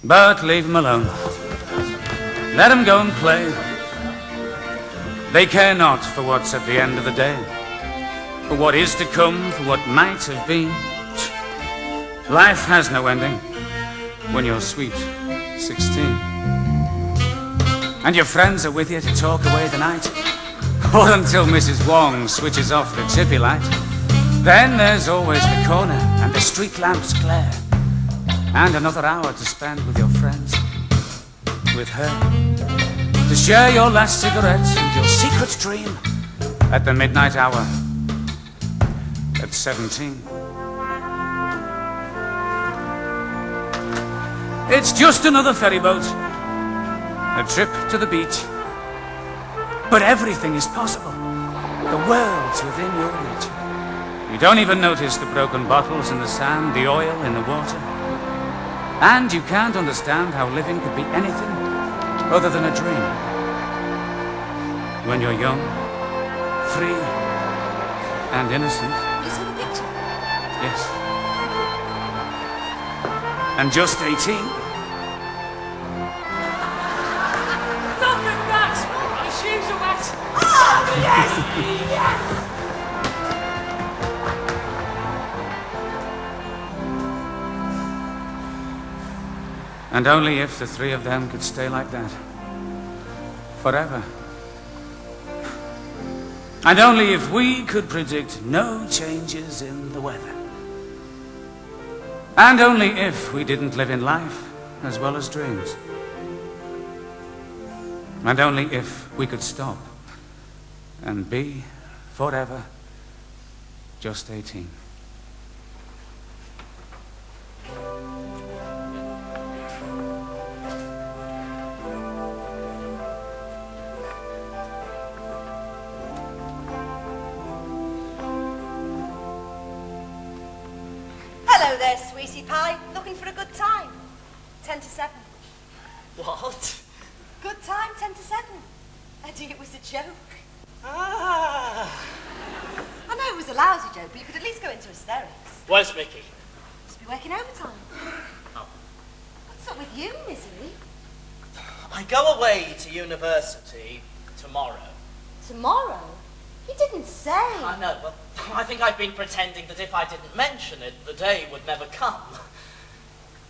But leave them alone. Let them go and play. They care not for what's at the end of the day, for what is to come, for what might have been. Life has no ending when you're sweet 16. And your friends are with you to talk away the night, or until Mrs. Wong switches off the chippy light. Then there's always the corner and the street lamps glare, and another hour to spend with your friends, with her, to share your last cigarette and your secret dream at the midnight hour at 17. It's just another ferry boat, a trip to the beach, but everything is possible. The world's within your reach. You don't even notice the broken bottles in the sand, the oil in the water. And you can't understand how living could be anything other than a dream. When you're young, free, and innocent. You saw the picture? Yes. And just 18. Look at that! My shoes are wet! Oh, yes! Yes! And only if the three of them could stay like that forever. And only if we could predict no changes in the weather. And only if we didn't live in life as well as dreams. And only if we could stop and be forever just 18. Hello there, sweetie pie. Looking for a good time? 10 to 7. What? Good time, 10 to 7. I think it was a joke. Ah. I know it was a lousy joke, but you could at least go into hysterics. Where's Mickey? Must be working overtime. Oh. What's up with you, misery? I go away to university tomorrow. Tomorrow? You didn't say. I know, but I think I've been pretending that if I didn't mention it, the day would never come.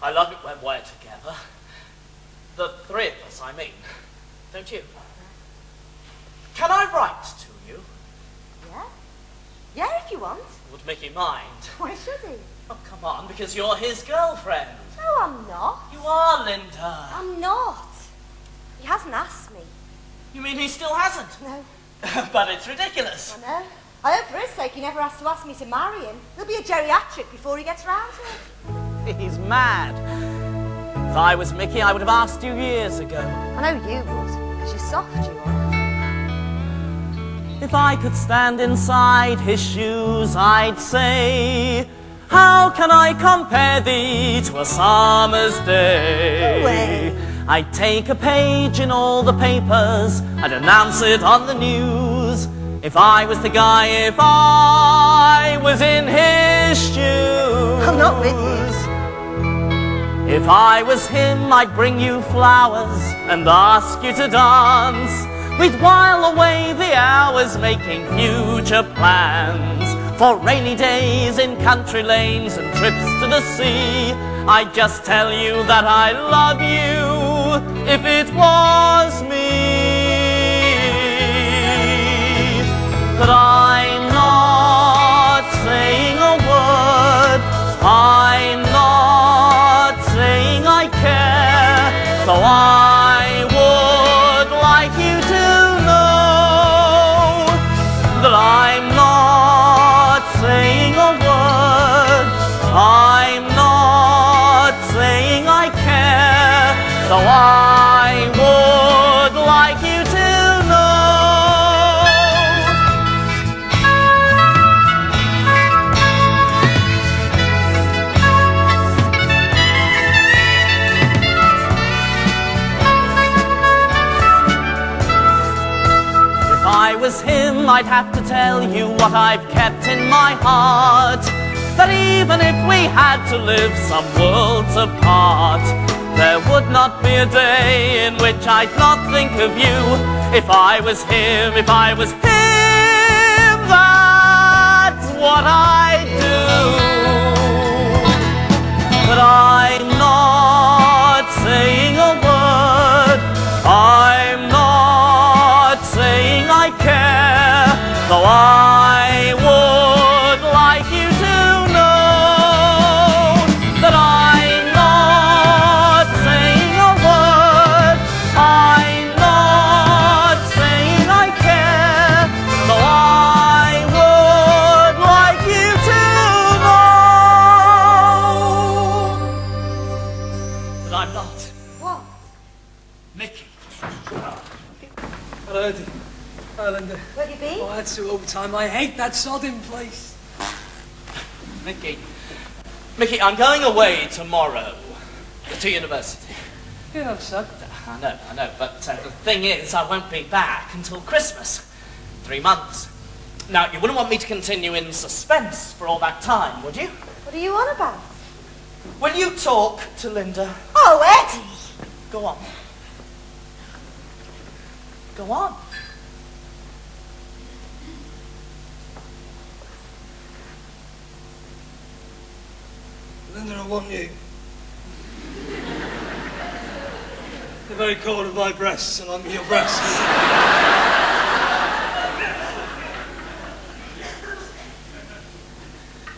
I love it when we're together. The three of us, I mean. Don't you? Can I write to you? Yeah? Yeah, if you want. Would Mickey mind? Why should he? Oh, come on, because you're his girlfriend. No, I'm not. You are, Linda. I'm not. He hasn't asked me. You mean he still hasn't? No. But it's ridiculous. I know. I hope for his sake he never has to ask me to marry him. He'll be a geriatric before he gets round to it. He's mad. If I was Mickey, I would have asked you years ago. I know you would, because you're soft, you are. If I could stand inside his shoes, I'd say, how can I compare thee to a summer's day? No way. I'd take a page in all the papers, I'd announce it on the news. If I was the guy, if I was in his shoes. I'm not with you. If I was him, I'd bring you flowers and ask you to dance. We'd while away the hours making future plans for rainy days in country lanes and trips to the sea. I'd just tell you that I love you if it was me. But I'm not saying a word, I'm not saying I care, so I would like you to know that I'm not saying a word, I'm not saying I care, so I would like you to know. If I was him, I'd have to tell you what I've kept in my heart, that even if we had to live some worlds apart, There would not be a day in which I'd not think of you. If I was him, if I was him, that's what I'd do. But I'm not saying a word, I'm not saying I care, though I would like you to know that I'm not saying a word, I'm not saying I care, though I would like you to know that I'm not. What? Mickey. Hello, Eddie. Hi, Linda. Where have you been? Oh, I had to overtime. I hate that sodding place. Mickey, I'm going away tomorrow to university. Yeah, I'm sad. I know, but the thing is, I won't be back until Christmas. 3 months. Now, you wouldn't want me to continue in suspense for all that time, would you? What are you on about? Will you talk to Linda? Oh, Eddie! Go on. Go on. Linda, I want you. The very core of my breasts, and I'm your breast.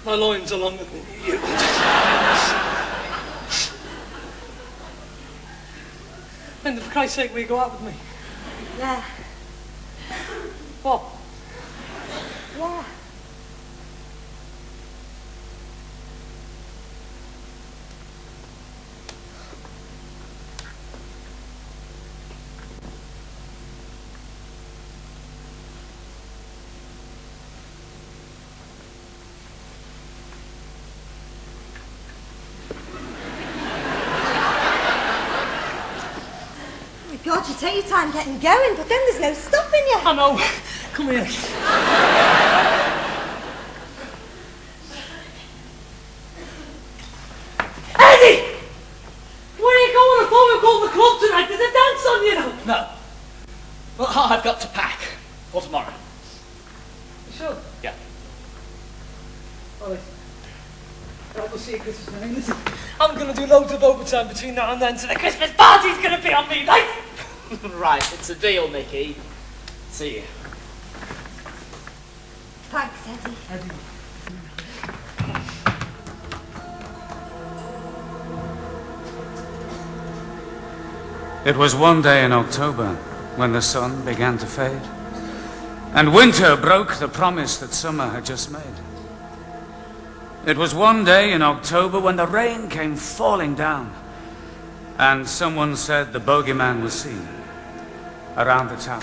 My loins are longer than you. Linda, for Christ's sake, will you go out with me? Yeah. What? Yeah. God, you take your time getting going, but then there's no stopping you. I know. Come here. Eddie! Where are you going? I thought we were going to the club tonight. There's a dance on, you know. No. Well, I've got to pack for tomorrow. You sure? Yeah. All right. Right, we'll see you Christmas night. Listen, I'm going to do loads of overtime between now and then, so the Christmas party's going to be on me, right? Right, it's a deal, Mickey. See you. Thanks, Eddie. It was one day in October when the sun began to fade, and winter broke the promise that summer had just made. It was one day in October when the rain came falling down, and someone said the bogeyman was seen around the town.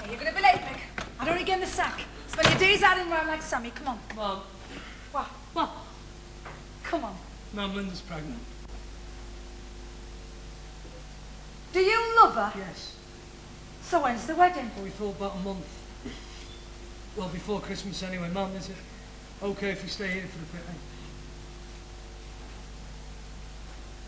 Hey, you're going to be late, Mick. I don't want to get in the sack. Spend your days out and round like Sammy. Come on. Mom. What? What? Come on. Mum, Linda's pregnant. Do you love her? Yes. So when's the wedding? Well, we thought about a month. Well, before Christmas anyway. Mum, is it okay if we stay here for the picnic?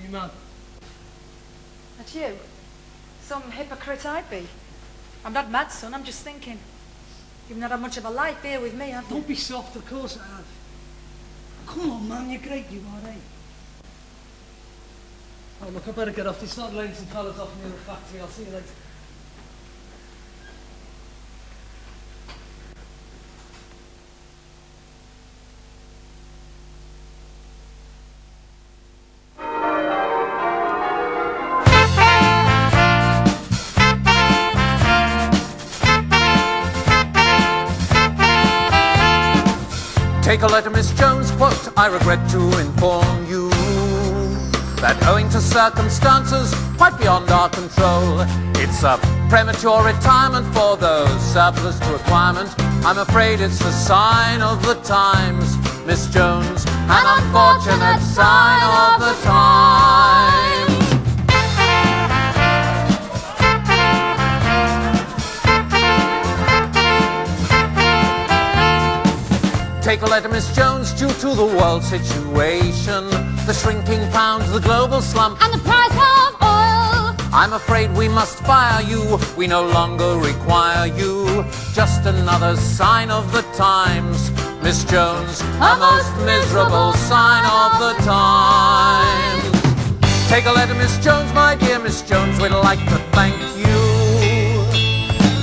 You mad? At you? Some hypocrite I'd be. I'm not mad, son. I'm just thinking. You've not had much of a life here with me, have you? Don't be soft, of course I have. Come on, man, you're great, you are, eh? Oh, look, I better get off. They start laying some fellas off near the factory. I'll see you later. Take a letter, Miss Jones, quote, I regret to inform you that owing to circumstances quite beyond our control, it's a premature retirement for those surplus to requirement. I'm afraid it's a sign of the times, Miss Jones, an unfortunate sign of the times. Take a letter, Miss Jones, due to the world situation, the shrinking pound, the global slump, and the price I'm afraid we must fire you, we no longer require you. Just another sign of the times, Miss Jones, a most miserable sign of the times. Take a letter, Miss Jones, my dear Miss Jones, we'd like to thank you.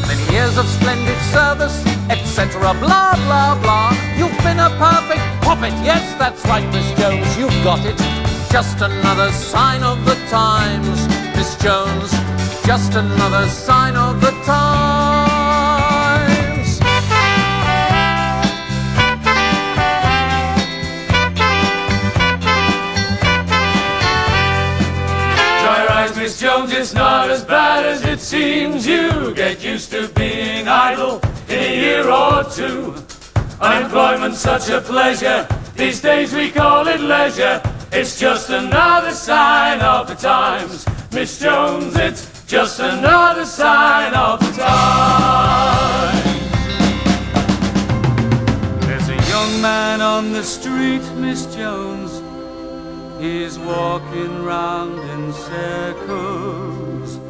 Many years of splendid service, etc. blah blah blah. You've been a perfect puppet, yes, that's right, Miss Jones, you've got it. Just another sign of the times, Miss Jones, just another sign of the times. Dry rise, Miss Jones, it's not as bad as it seems. You get used to being idle in a year or two. Unemployment's such a pleasure, these days we call it leisure. It's just another sign of the times, Miss Jones, it's just another sign of the times. There's a young man on the street, Miss Jones. He's walking round in circles.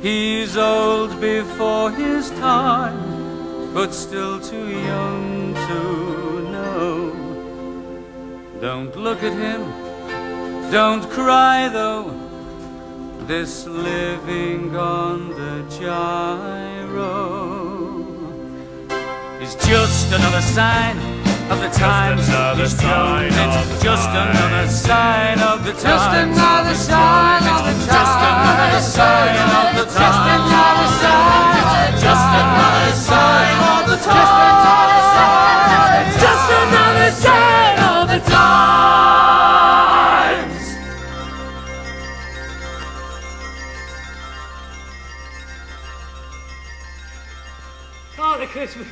He's old before his time, but still too young to know. Don't look at him, don't cry though. This living on the gyro is just another sign of the times. Just another sign of the times. Just another sign of the times. Just another sign of the times. Just another sign of the times. Just another sign of the times. Merry Christmas.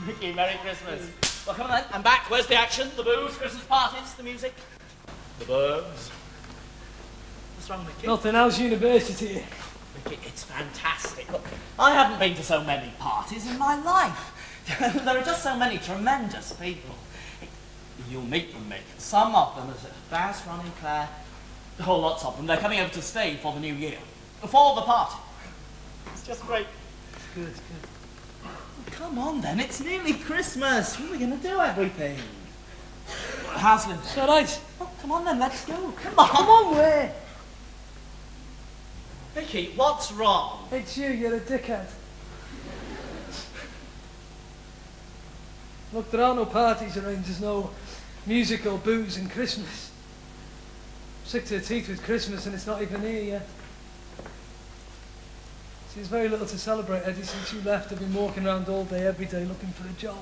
Mickey, Merry Christmas. Well, come on then, I'm back. Where's the action? The booze, Christmas parties, the music? The birds. What's wrong, Mickey? Nothing else, university. Mickey, it's fantastic. Look, I haven't been to so many parties in my life. There are just so many tremendous people. You'll meet them, Mick. Some of them, as Baz, Ronnie, Claire, whole lots of them. They're coming over to stay for the new year. For the party. It's just great. It's good, it's good. Come on then, it's nearly Christmas. When are we going to do everything? How's Linda? It's all right. Oh, come on then, let's go. Come on. Come on, where? Mickey, what's wrong? It's you, you're a dickhead. Look, there are no parties around, there's no music or booze in Christmas. I'm sick to the teeth with Christmas and it's not even here yet. See, there's very little to celebrate, Eddie. Since you left, I've been walking around all day, every day, looking for a job.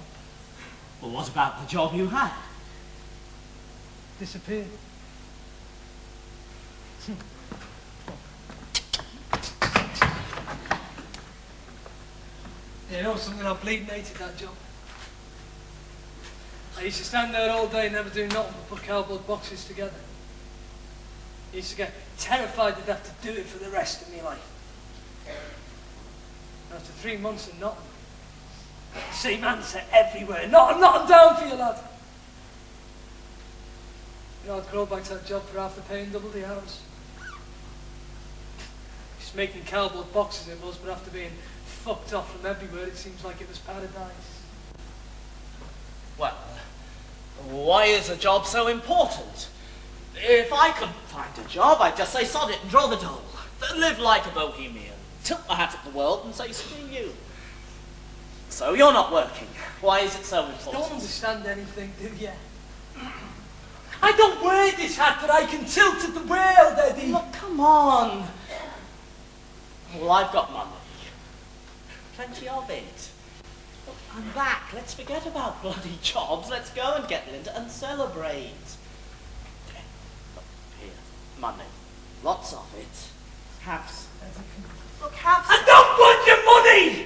Well, what about the job you had? Disappeared. You know something, I bleeding hated that job. I used to stand there all day, never do nothing but put cardboard boxes together. I used to get terrified I'd have to do it for the rest of my life. After 3 months of nothing, same answer everywhere. Not down for you, lad. You know, I'd crawl back to that job for half the pay and double the hours. Just making cardboard boxes it was, but after being fucked off from everywhere, it seems like it was paradise. Well, why is a job so important? If I couldn't find a job, I'd just say sod it and draw the dole. Live like a bohemian. Tilt my hat at the world and say screw you. So you're not working. Why is it so You important? don't understand anything, do you? I don't wear this hat, but I can tilt at the world, Eddie. Look, come on. Well, I've got money. Plenty of it. Look, I'm back. Let's forget about bloody jobs. Let's go and get Linda and celebrate. Look, here, money. Lots of it. Have some. Look, have some. I don't want your money!